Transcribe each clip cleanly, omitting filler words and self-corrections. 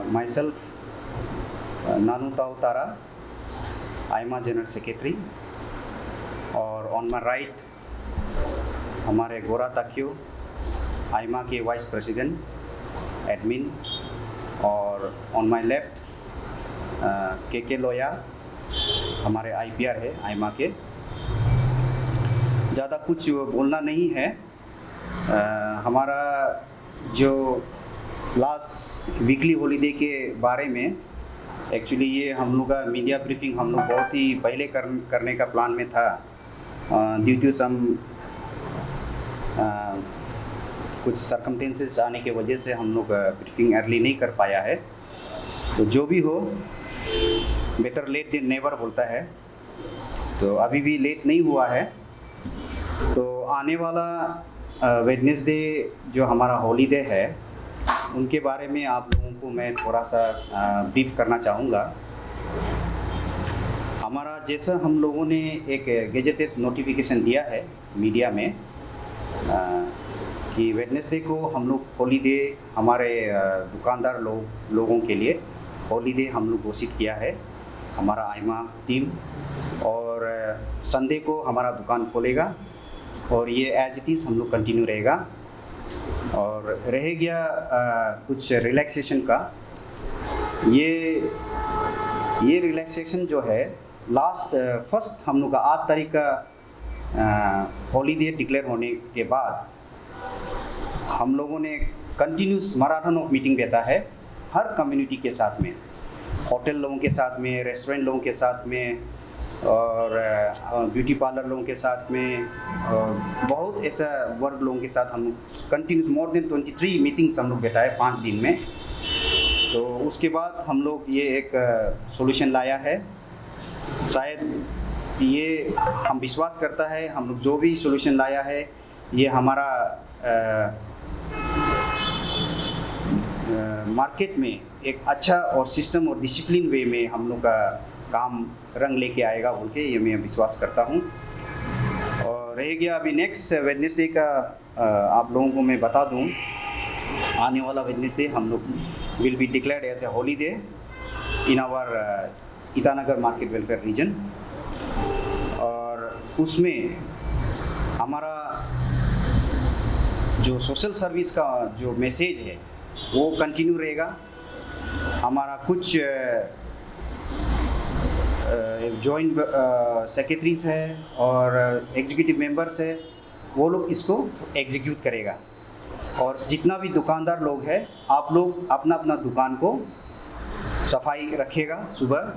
myself, Nanu Tautara, आइमा general secretary, और on my right हमारे गोरा ताकियो आइमा के वाइस प्रेसिडेंट एडमिन, और ऑन माई लेफ्ट के लोया हमारे आईपीआर है आइमा के। ज़्यादा कुछ बोलना नहीं है। हमारा जो लास्ट वीकली हॉलीडे के बारे में, एक्चुअली ये हम लोग का मीडिया ब्रीफिंग हम लोग बहुत ही पहले करने का प्लान में था। ड्यू टू सम कुछ सर्कमस्टेंसेस आने की वजह से हम लोग ब्रीफिंग अर्ली नहीं कर पाया है। तो जो भी हो, बेटर लेट देन नेवर बोलता है, तो अभी भी लेट नहीं हुआ है। तो आने वाला वेडनेसडे जो हमारा हॉलीडे है, उनके बारे में आप लोगों को मैं थोड़ा सा ब्रीफ करना चाहूँगा। हमारा जैसा हम लोगों ने एक गेजेटेड नोटिफिकेशन दिया है मीडिया में कि वेडनेसडे को हम लोग हॉलीडे, हमारे दुकानदार लोगों के लिए हॉलीडे हम लोग घोषित किया है, हमारा आइमा टीम। और संडे को हमारा दुकान खोलेगा और ये एज इट इज़ हम लोग कंटिन्यू रहेगा। और रह गया कुछ रिलैक्सेशन का, ये रिलैक्सेशन जो है लास्ट फर्स्ट हम लोग का 8 तारीख का हॉलीडे डिक्लेयर होने के बाद हम लोगों ने कंटिन्यूस मैराथन ऑफ मीटिंग रहता है हर कम्युनिटी के साथ में, होटल लोगों के साथ में, रेस्टोरेंट लोगों के साथ में, और ब्यूटी पार्लर लोगों के साथ में, और बहुत ऐसा वर्क लोगों के साथ हम कंटिन्यूस मोर देन 23 मीटिंग्स हम लोग बैठा है 5 दिन में। तो उसके बाद हम लोग ये एक सॉल्यूशन लाया है। शायद ये हम विश्वास करता है, हम लोग जो भी सॉल्यूशन लाया है ये हमारा मार्केट में एक अच्छा और सिस्टम और डिसिप्लिन वे में हम लोग का काम रंग लेके आएगा बोल के ये मैं विश्वास करता हूँ। और रह गया अभी नेक्स्ट वेडनेसडे का, आप लोगों को मैं बता दूँ, आने वाला वेडनेसडे हम लोग will be declared as a holiday in our Itanagar market welfare region. और उसमें हमारा जो सोशल सर्विस का जो मैसेज है वो कंटिन्यू रहेगा। हमारा कुछ जॉइंट सेक्रेटरीज है और एग्जीक्यूटिव मेंबर्स है, वो लोग इसको एग्जीक्यूट करेगा। और जितना भी दुकानदार लोग हैं, आप लोग अपना अपना दुकान को सफाई रखेगा सुबह,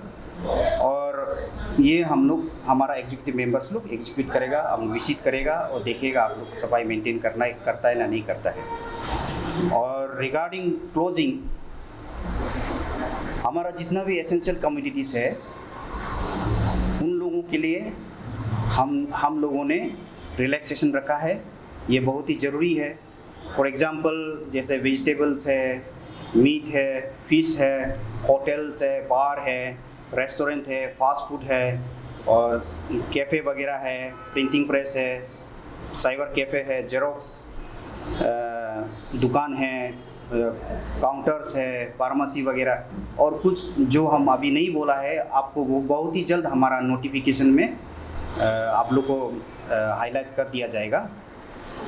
और ये हम लोग हमारा एग्जीक्यूटिव मेंबर्स लोग एग्जीक्यूट करेगा, हम विजिट करेगा और देखेगा आप लोग सफाई मेंटेन करता है ना नहीं करता है। और रिगार्डिंग क्लोजिंग, हमारा जितना भी एसेंशियल कम्युनिटीज़ है उन लोगों के लिए हम लोगों ने रिलैक्सेशन रखा है, ये बहुत ही ज़रूरी है। फॉर एग्ज़ाम्पल जैसे वेजिटेबल्स है, मीट है, फिश है, होटल्स है, बार है, रेस्टोरेंट है, फास्ट फूड है, और कैफ़े वगैरह है, प्रिंटिंग प्रेस है, साइबर कैफ़े है, जेरोक्स दुकान है, काउंटर्स है, फार्मेसी वगैरह, और कुछ जो हम अभी नहीं बोला है आपको, वो बहुत ही जल्द हमारा नोटिफिकेशन में आप लोग को हाईलाइट कर दिया जाएगा।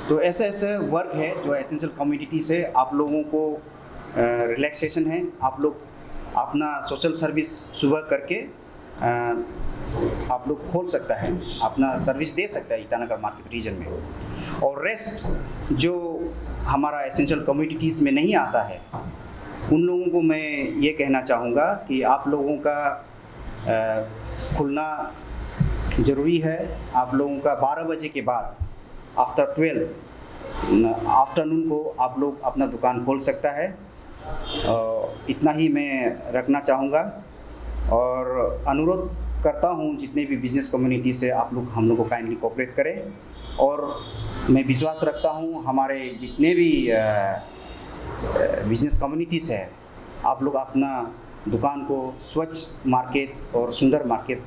तो ऐसे ऐसे वर्क है जो एसेंशियल कम्युनिटी से आप लोगों को रिलैक्सेशन है। आप लोग अपना सोशल सर्विस सुबह करके आप लोग खोल सकता है, अपना सर्विस दे सकता है ईटानगर मार्केट रीजन में। और रेस्ट जो हमारा एसेंशियल कम्युनिटीज़ में नहीं आता है, उन लोगों को मैं ये कहना चाहूँगा कि आप लोगों का खुलना ज़रूरी है। आप लोगों का 12 बजे के बाद आफ्टर 12 आफ्टरनून को आप लोग अपना दुकान खोल सकता है। इतना ही मैं रखना चाहूँगा और अनुरोध करता हूँ जितने भी बिज़नेस कम्युनिटी से आप लोग हम लोग को काइंडली कोऑपरेट करें। और मैं विश्वास रखता हूँ हमारे जितने भी बिज़नेस कम्युनिटीज़ है, आप लोग अपना दुकान को स्वच्छ मार्केट और सुंदर मार्केट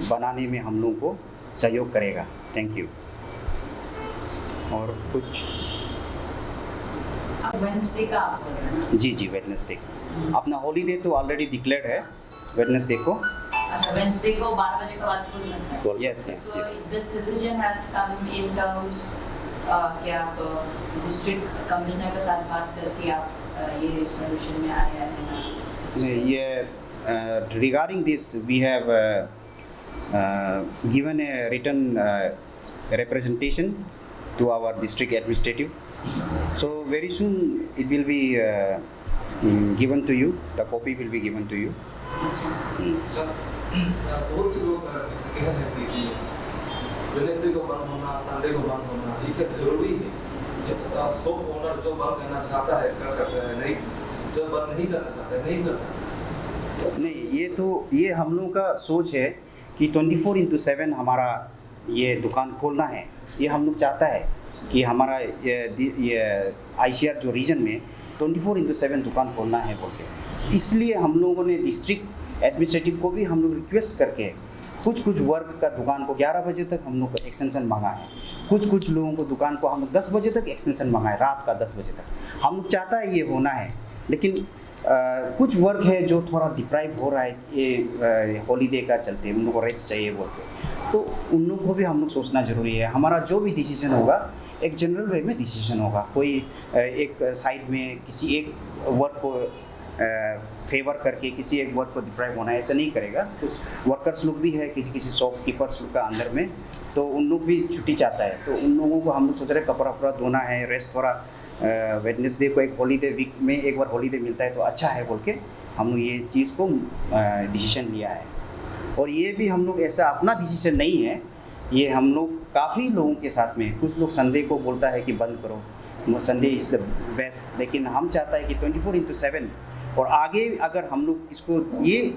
बनाने में हम लोगों को सहयोग करेगा। Thank you. और कुछ आप वेडनेसडे का आप बोल रहे हैं? जी वेडनेसडे अपना हॉलीडे तो ऑलरेडी डिक्लेयर्ड है वेडनेसडे को। अच्छा, वेडनेसडे को 12 बजे के बाद खुल सकता है। Yes yes So this decision has come in terms कि आप डिस्ट्रिक्ट कमिश्नर के साथ बात करके आप ये सोल्यूशन में आए हैं। ये regarding this we have given a written representation to our district administrative, so very soon it will be given to you, the copy will be given to you. Sir बहुत से लोग ऐसे कह रहे थे कि वेडनेसडे को बंद होना, संडे को बंद होना ये क्या जरूरी है? शॉप ओनर जो बंद करना चाहता है कर सकता है, नहीं जो बंद नहीं करना चाहता है नहीं कर सकता। नहीं, ये हम लोगों का सोच है कि 24/7 हमारा ये दुकान खोलना है। ये हम लोग चाहता है कि हमारा ये ICR जो रीजन में 24/7 दुकान खोलना है बोल के। इसलिए हम लोगों ने डिस्ट्रिक्ट एडमिनिस्ट्रेटिव को भी हम लोग रिक्वेस्ट करके कुछ वर्क का दुकान को 11 बजे तक हम लोग एक्सटेंशन मांगा है, कुछ लोगों को दुकान को हम लोग 10 बजे तक एक्सटेंशन मांगा है, रात का 10 बजे तक। हम लोग चाहता है ये होना है, लेकिन कुछ वर्क है जो थोड़ा डिप्राइव हो रहा है ये हॉलीडे का चलते, उन लोग को रेस्ट चाहिए बोल के, तो उन लोग को भी हम लोग सोचना ज़रूरी है। हमारा जो भी डिसीजन होगा एक जनरल वे में डिसीजन होगा, कोई एक साइड में किसी एक वर्क को फेवर करके किसी एक वर्क को डिप्राइव होना है ऐसा नहीं करेगा। कुछ वर्कर्स लोग भी है किसी शॉपकीपर्स लोग का अंदर में, तो उन लोग भी छुट्टी चाहता है, तो उन लोगों को हम लोग सोच रहे कपड़ा वपड़ा धोना है, रेस्ट थोड़ा वेडनेसडे को एक हॉलीडे वीक में एक बार हॉलीडे मिलता है तो अच्छा है बोल के हम लोग ये चीज़ को डिसीजन लिया है। और ये भी हम लोग ऐसा अपना डिसीजन नहीं है, ये हम लोग काफ़ी लोगों के साथ में, कुछ लोग संडे को बोलता है कि बंद करो, संडे इज़ द बेस्ट, लेकिन हम चाहता है कि 24/7 और आगे अगर हम लोग इसको ये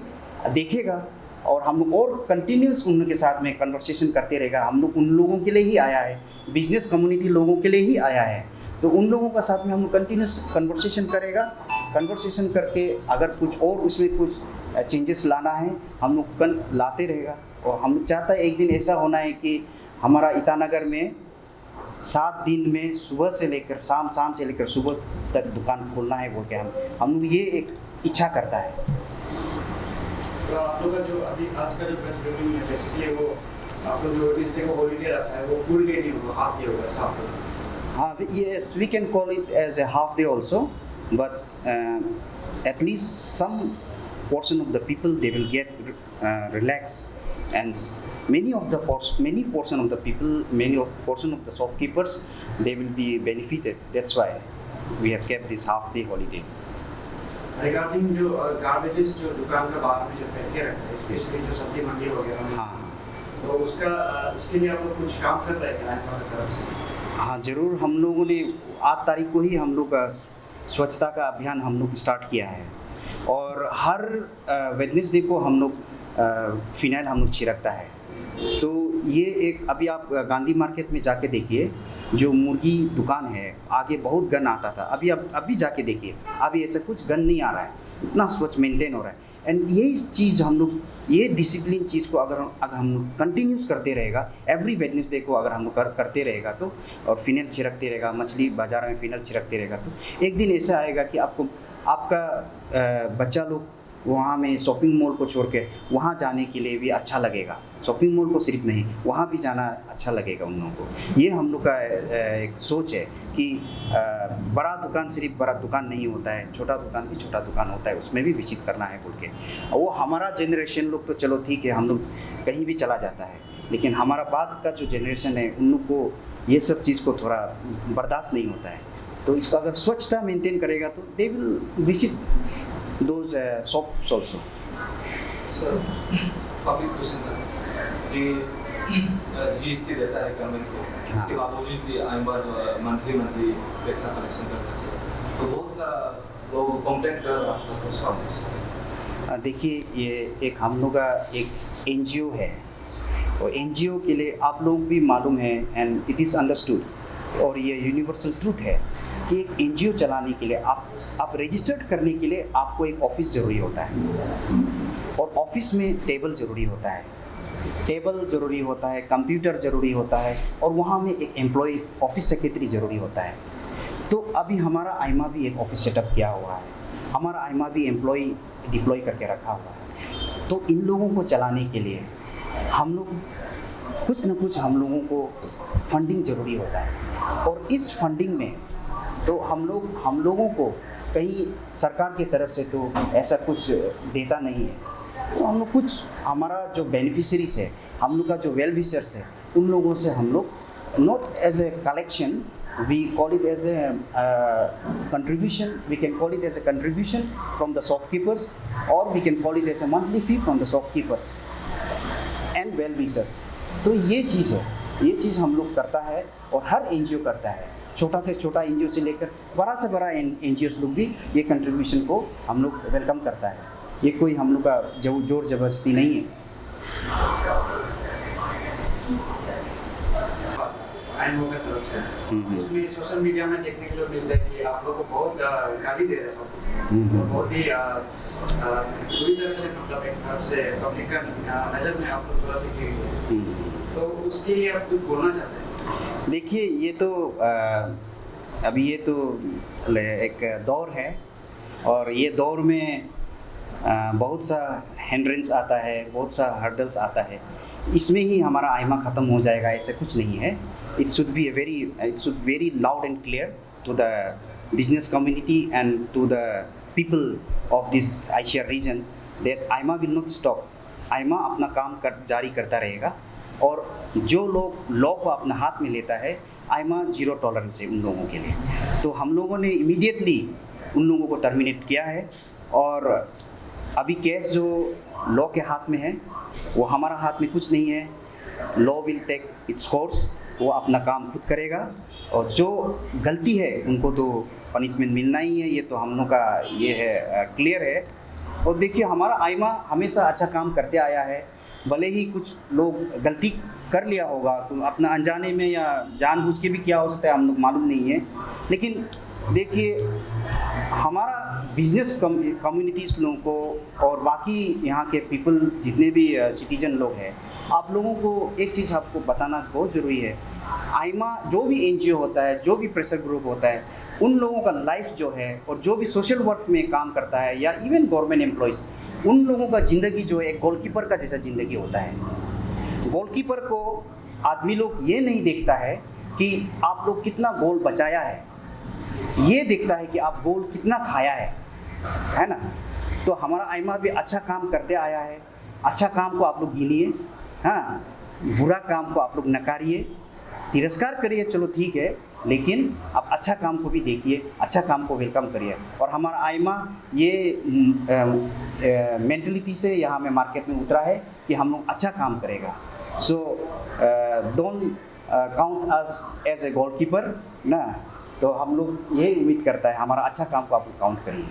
देखेगा और हम लोग और कंटिन्यूस उनके साथ में कन्वर्सेशन करते रहेगा। हम लोग उन लोगों के लिए ही आया है, बिजनेस कम्युनिटी लोगों के लिए ही आया है, तो उन लोगों का साथ में हम लोग कंटिन्यूस कन्वर्सेशन करेगा। कन्वर्सेशन करके अगर कुछ और उसमें कुछ चेंजेस लाना है हम लोग लाते रहेगा। और हम चाहता है एक दिन ऐसा होना है कि हमारा ईटानगर में 7 दिन में सुबह से लेकर शाम से लेकर सुबह तक दुकान खोलना है बोल के हम लोग ये एक इच्छा करता है। तो आप लोग का जो अभी आज का जो प्रेस है बेसिकली वो आप लोग जो इस डे को हॉलीडे रखा है वो फुल डे नहीं होगा, हाफ डे होगा साफ होगा। हाँ, yes, we can call it as a half day also, but at least some portion of the people they will get relaxed, and many portion of the people, portion of the shopkeepers they will be benefited. That's why we have kept this half day holiday. Regarding जो garbages जो दुकान का बाहर में जो फेंक के रखते हैं, स्पेशली जो सब्जी मंडी वगैरह में, हाँ, तो उसके लिए आप लोग कुछ काम कर रहे हैं क्लाइंट की तरफ से? हाँ ज़रूर, हम लोगों ने 8 तारीख को ही हम लोग का स्वच्छता का अभियान हम लोग स्टार्ट किया है, और हर वेडनेसडे को हम लोग फिनाइल हम लोग छिड़कता है। तो ये एक अभी आप गांधी मार्केट में जाके देखिए, जो मुर्गी दुकान है आगे बहुत गन आता था, अभी जाके देखिए अभी ऐसा कुछ गन नहीं आ रहा है, इतना स्वच्छ मेंटेन हो रहा है। एंड ये चीज़ हम लोग ये डिसिप्लिन चीज़ को अगर हम लोग कंटिन्यूस करते रहेगा, एवरी वेडनेसडे को अगर हम लोग करते रहेगा तो, और फिनाइल छिड़कते रहेगा, मछली बाज़ार में फिनाइल छिड़कते रहेगा, तो एक दिन ऐसा आएगा कि आपका बच्चा लोग वहाँ में शॉपिंग मॉल को छोड़ के वहाँ जाने के लिए भी अच्छा लगेगा। शॉपिंग मॉल को सिर्फ नहीं, वहाँ भी जाना अच्छा लगेगा उन लोगों को। ये हम लोग का एक सोच है कि बड़ा दुकान सिर्फ बड़ा दुकान नहीं होता है, छोटा दुकान भी छोटा दुकान होता है, उसमें भी विजिट करना है बोल के। वो हमारा जनरेशन लोग तो चलो ठीक है, हम लोग कहीं भी चला जाता है, लेकिन हमारा बाद का जो जनरेशन है उन लोग को ये सब चीज़ को थोड़ा बर्दाश्त नहीं होता है। तो इसको अगर स्वच्छता मेंटेन करेगा तो they will visit those shops also. Sir काफ़ी क्वेश्चन था कि GST देता है गवर्नमेंट को, इसके बावजूद भी आइंबार मंथली पैसा कलेक्शन करता है, तो बहुत सा लोग कंप्लेंट कर रहा था उसका। देखिए, ये एक हम लोग का एक NGO है, और NGO के लिए आप लोग भी मालूम है, एंड इट इज़ अंडरस्टूड, और ये यूनिवर्सल ट्रूथ है कि एक NGO चलाने के लिए आप रजिस्टर्ड करने के लिए आपको एक ऑफिस ज़रूरी होता है, और ऑफिस में टेबल ज़रूरी होता है, कंप्यूटर ज़रूरी होता है, और वहाँ में एक एम्प्लॉय ऑफिस सेक्रेटरी ज़रूरी होता है। तो अभी हमारा आइमा भी एक ऑफिस सेटअप किया हुआ है, हमारा आइमा भी एम्प्लॉय डिप्लॉय करके रखा हुआ है। तो इन लोगों को चलाने के लिए हम लोग कुछ न कुछ हम लोगों को फंडिंग ज़रूरी होता है, और इस फंडिंग में तो हम लोगों को कहीं सरकार की तरफ से तो ऐसा कुछ देता नहीं है। तो हम लोग कुछ हमारा जो बेनिफिशरीज है, हम लोग का जो वेल विशर्स है, उन लोगों से हम लोग not as a collection, we call it as a contribution, we can call it as a contribution from the shopkeepers, or we can call it as a monthly fee from the shopkeepers and well wishers। तो ये चीज़ है, ये चीज़ हम लोग करता है और हर NGO करता है, छोटा से छोटा एनजीओ से लेकर बड़ा से बड़ा एनजीओ लोग भी ये कंट्रीब्यूशन को हम लोग वेलकम करता है। ये कोई हम लोग का जोर जबरदस्ती नहीं है। आइमा की तरफ से उसमें सोशल मीडिया में देखने के लिए मिलता है कि आप लोग को बहुत गाली दे रहे हो, बहुत ही पूरी तरह से मतलब एक तरफ से पब्लिक का नज़र में आप लोग थोड़ा सी गिर गए, तो उसके लिए आप कुछ बोलना चाहते हैं? देखिए, ये तो अभी ये तो एक दौर है, और ये दौर में बहुत सा हिंड्रेंस आता है, बहुत सा हर्डल्स आता है। इसमें ही हमारा आइमा ख़त्म हो जाएगा ऐसे कुछ नहीं है। It should very loud and clear to the business community and to the people of this Asia region that Aima will not stop। आइमा अपना काम जारी करता रहेगा, और जो लोग लॉ को अपना हाथ में लेता है, आइमा जीरो टॉलरेंस है उन लोगों के लिए। तो हम लोगों ने इमीडिएटली उन लोगों को टर्मिनेट किया है, और अभी केस जो लॉ के हाथ में है, वो हमारा हाथ में कुछ नहीं है। Law will take its course, वो अपना काम खुद करेगा, और जो गलती है उनको तो पनिशमेंट मिलना ही है। ये तो हम लोग का ये है, क्लियर है। और देखिए, हमारा आइमा हमेशा अच्छा काम करते आया है। भले ही कुछ लोग गलती कर लिया होगा, तो अपना अनजाने में या जानबूझ के भी किया हो सकता है, हम लोग मालूम नहीं है। लेकिन देखिए, हमारा बिजनेस कम्युनिटीज़ लोगों को और बाकी यहाँ के पीपल जितने भी सिटीजन लोग हैं, आप लोगों को एक चीज़ आपको बताना बहुत ज़रूरी है। आइमा जो भी एनजीओ होता है, जो भी प्रेशर ग्रुप होता है, उन लोगों का लाइफ जो है, और जो भी सोशल वर्क में काम करता है, या इवन गवर्नमेंट एम्प्लॉयज़, उन लोगों का ज़िंदगी जो है एक गोलकीपर का जैसा ज़िंदगी होता है। गोलकीपर को आदमी लोग ये नहीं देखता है कि आप लोग कितना गोल बचाया है, ये देखता है कि आप गोल कितना खाया है ना। तो हमारा आइमा भी अच्छा काम करते आया है। अच्छा काम को आप लोग गिनिए, हाँ, बुरा काम को आप लोग नकारिए, तिरस्कार करिए, चलो ठीक है, लेकिन आप अच्छा काम को भी देखिए, अच्छा काम को वेलकम करिए। और हमारा आइमा ये मेंटलिटी से यहाँ में मार्केट में उतरा है कि हम लोग अच्छा काम करेगा। So don't count us as a goalkeeper ना। तो हम लोग ये उम्मीद करता है हमारा अच्छा काम को आप लोग काउंट करिए।